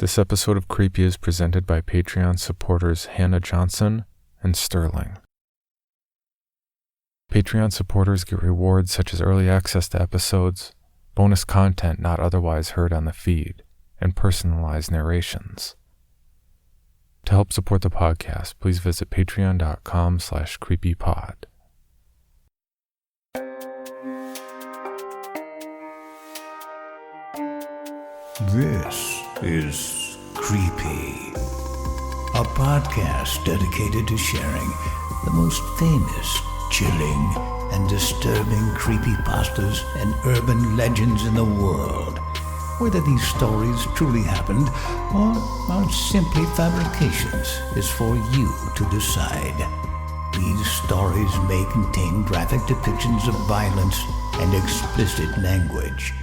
This episode of Creepy is presented by Patreon supporters Hannah Johnson and Sterling. Patreon supporters get rewards such as early access to episodes, bonus content not otherwise heard on the feed, and personalized narrations. To help support the podcast, please visit patreon.com/creepypod. This is Creepy, a podcast dedicated to sharing the most famous, chilling, and disturbing creepypastas and urban legends in the world. Whether these stories truly happened or are simply fabrications is for you to decide. These stories may contain graphic depictions of violence and explicit language.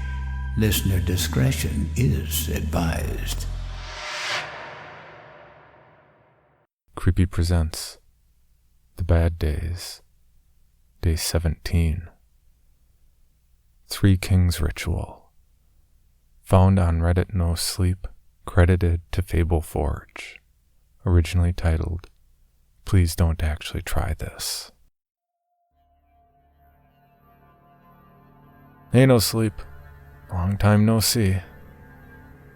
Listener discretion is advised. Creepy presents The Bad Days, Day 17. Three Kings Ritual. Found on Reddit nosleep, credited to FableForge. Originally titled, Please Don't Actually Try This. Hey nosleep. Long time no see.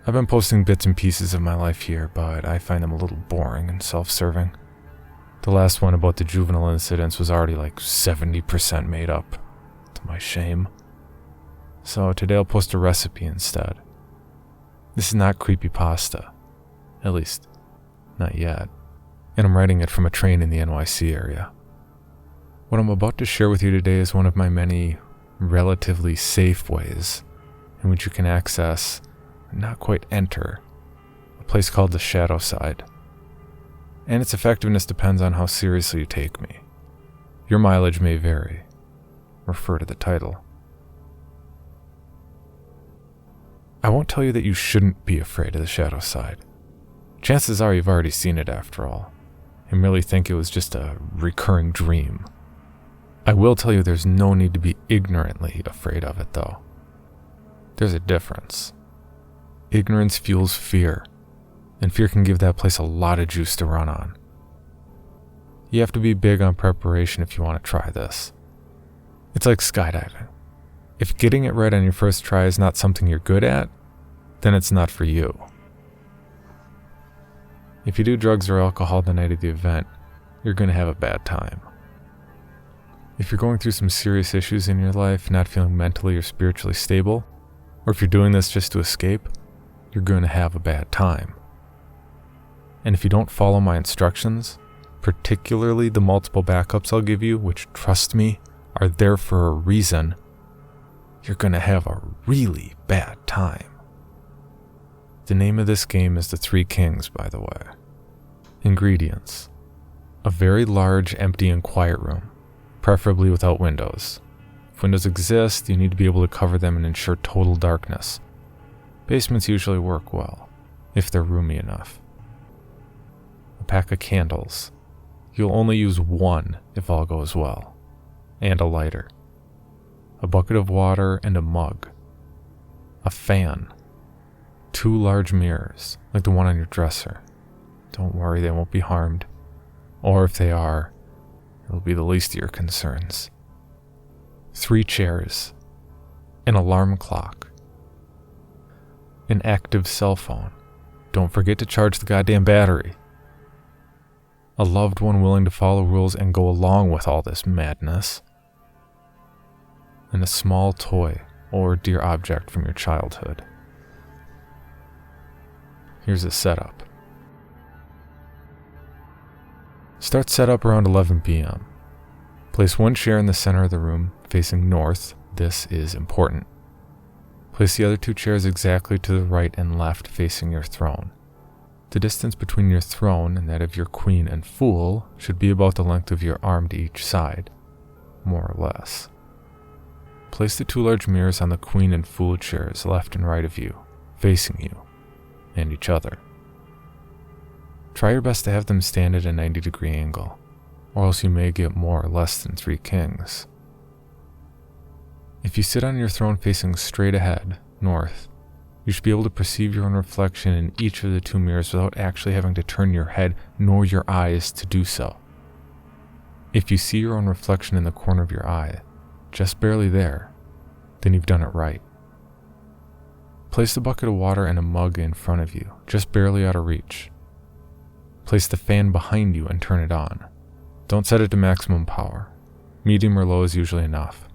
I've been posting bits and pieces of my life here, but I find them a little boring and self-serving. The last one about the juvenile incidents was already like 70% made up, to my shame. So today I'll post a recipe instead. This is not creepypasta, at least, not yet, and I'm writing it from a train in the NYC area. What I'm about to share with you today is one of my many relatively safe ways in which you can access, not quite enter, a place called the shadow side. And its effectiveness depends on how seriously you take me. Your mileage may vary. Refer to the title. I won't tell you that you shouldn't be afraid of the shadow side. Chances are you've already seen it after all, and merely think it was just a recurring dream. I will tell you there's no need to be ignorantly afraid of it though. There's a difference. Ignorance fuels fear, and fear can give that place a lot of juice to run on. You have to be big on preparation if you want to try this. It's like skydiving. If getting it right on your first try is not something you're good at, then it's not for you. If you do drugs or alcohol the night of the event, you're going to have a bad time. If you're going through some serious issues in your life, not feeling mentally or spiritually stable, or if you're doing this just to escape, you're going to have a bad time. And if you don't follow my instructions, particularly the multiple backups I'll give you, which, trust me, are there for a reason, you're going to have a really bad time. The name of this game is The Three Kings, by the way. Ingredients: a very large, empty, and quiet room, preferably without windows. If windows exist, you need to be able to cover them and ensure total darkness. Basements usually work well, if they're roomy enough. A pack of candles. You'll only use one if all goes well. And a lighter. A bucket of water and a mug. A fan. 2 large mirrors, like the one on your dresser. Don't worry, they won't be harmed. Or if they are, it'll be the least of your concerns. 3 chairs, an alarm clock, an active cell phone. Don't forget to charge the goddamn battery. A loved one willing to follow rules and go along with all this madness. And a small toy or dear object from your childhood. Here's a setup. Start setup around 11 p.m. Place 1 chair in the center of the room, facing north. This is important. Place the other 2 chairs exactly to the right and left, facing your throne. The distance between your throne and that of your queen and fool should be about the length of your arm to each side, more or less. Place the 2 large mirrors on the queen and fool chairs left and right of you, facing you, and each other. Try your best to have them stand at a 90-degree angle, or else you may get more or less than 3 kings. If you sit on your throne facing straight ahead, north, You should be able to perceive your own reflection in each of the two mirrors without actually having to turn your head nor your eyes to do so. If you see your own reflection in the corner of your eye, just barely there, then you've done it right. Place the bucket of water and a mug in front of you, just barely out of reach. Place the fan behind you and turn it on. Don't set it to maximum power. Medium or low is usually enough.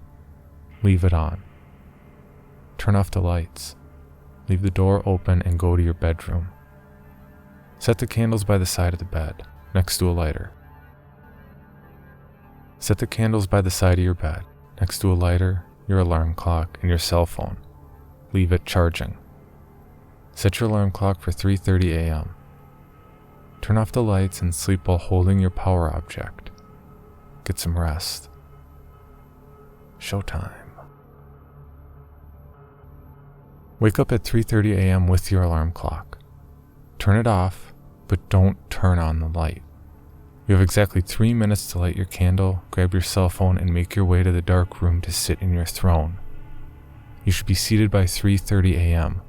Leave it on. Turn off the lights. Leave the door open and go to your bedroom. Set the candles by the side of the bed, next to a lighter. Set the candles by the side of your bed, next to a lighter, your alarm clock, and your cell phone. Leave it charging. Set your alarm clock for 3:30 a.m. Turn off the lights and sleep while holding your power object. Get some rest. Showtime. Wake up at 3:30 a.m. with your alarm clock. Turn it off, but don't turn on the light. You have exactly 3 minutes to light your candle, grab your cell phone, and make your way to the dark room to sit in your throne. You should be seated by 3:30 a.m.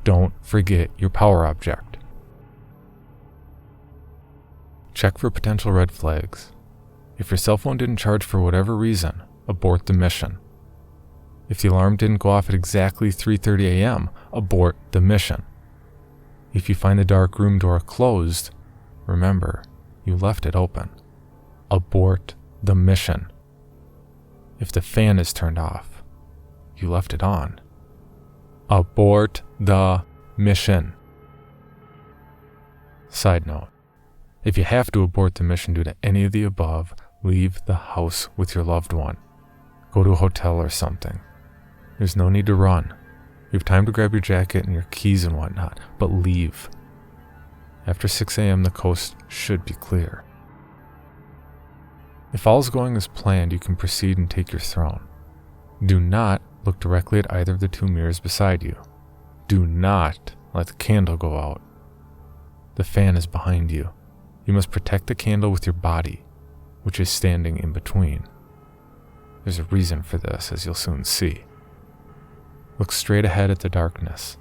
Don't forget your power object. Check for potential red flags. If your cell phone didn't charge for whatever reason, abort the mission. If the alarm didn't go off at exactly 3:30 a.m., abort the mission. If you find the dark room door closed, remember, you left it open. Abort the mission. If the fan is turned off, you left it on. Abort the mission. Side note, if you have to abort the mission due to any of the above, leave the house with your loved one. Go to a hotel or something. There's no need to run. You have time to grab your jacket and your keys and whatnot, but leave. After 6 a.m., the coast should be clear. If all's going as planned, you can proceed and take your throne. Do not look directly at either of the two mirrors beside you. Do not let the candle go out. The fan is behind you. You must protect the candle with your body, which is standing in between. There's a reason for this, as you'll soon see. Look straight ahead at the darkness.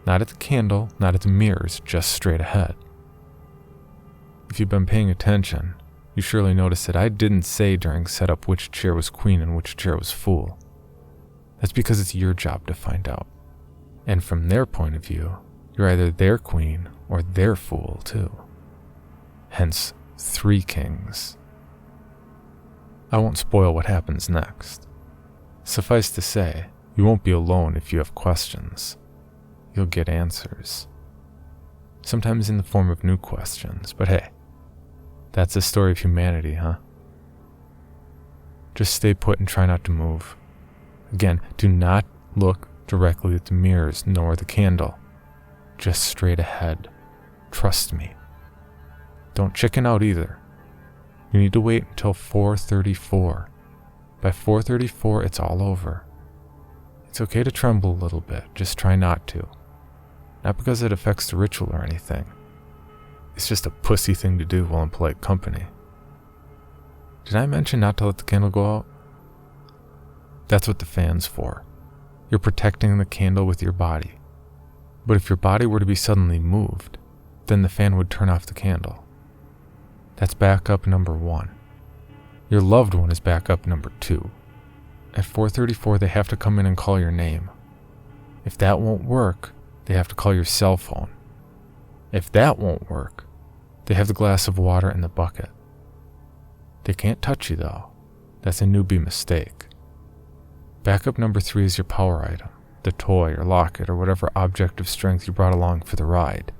Not at the candle, not at the mirrors, just straight ahead. If you've been paying attention, you surely noticed that I didn't say during setup which chair was queen and which chair was fool. That's because it's your job to find out. And from their point of view, you're either their queen or their fool too. Hence, 3 kings. I won't spoil what happens next. Suffice to say, you won't be alone if you have questions. You'll get answers. Sometimes in the form of new questions, but hey, that's the story of humanity, huh? Just stay put and try not to move. Again, do not look directly at the mirrors nor the candle. Just straight ahead. Trust me. Don't chicken out either. You need to wait until 4:34. By 4:34, it's all over. It's okay to tremble a little bit, just try not to. Not because it affects the ritual or anything. It's just a pussy thing to do while in polite company. Did I mention not to let the candle go out? That's what the fan's for. You're protecting the candle with your body. But if your body were to be suddenly moved, then the fan would turn off the candle. That's backup number 1. Your loved one is backup number 2. At 4:34, they have to come in and call your name. If that won't work, they have to call your cell phone. If that won't work, they have the glass of water and the bucket. They can't touch you though. That's a newbie mistake. Backup number 3 is your power item, the toy or locket or whatever object of strength you brought along for the ride.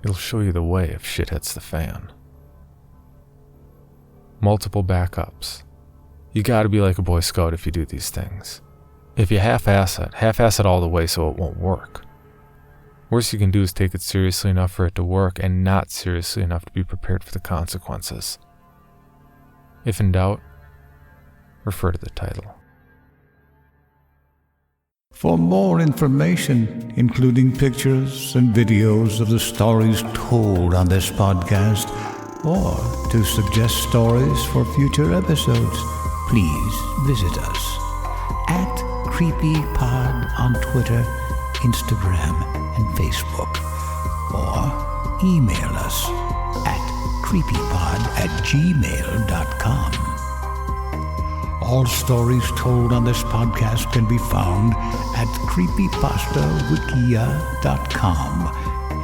It'll show you the way if shit hits the fan. Multiple backups. You gotta be like a Boy Scout if you do these things. If you half-ass it all the way so it won't work. Worst you can do is take it seriously enough for it to work and not seriously enough to be prepared for the consequences. If in doubt, refer to the title. For more information, including pictures and videos of the stories told on this podcast, or to suggest stories for future episodes, please visit us at CreepyPod on Twitter, Instagram, and Facebook. Or email us at creepypod@gmail.com. All stories told on this podcast can be found at creepypastawikia.com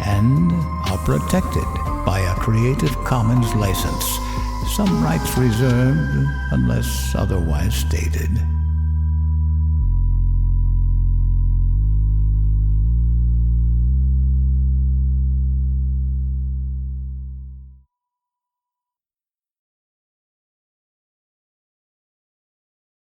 and are protected by a Creative Commons license. Some rights reserved unless otherwise stated.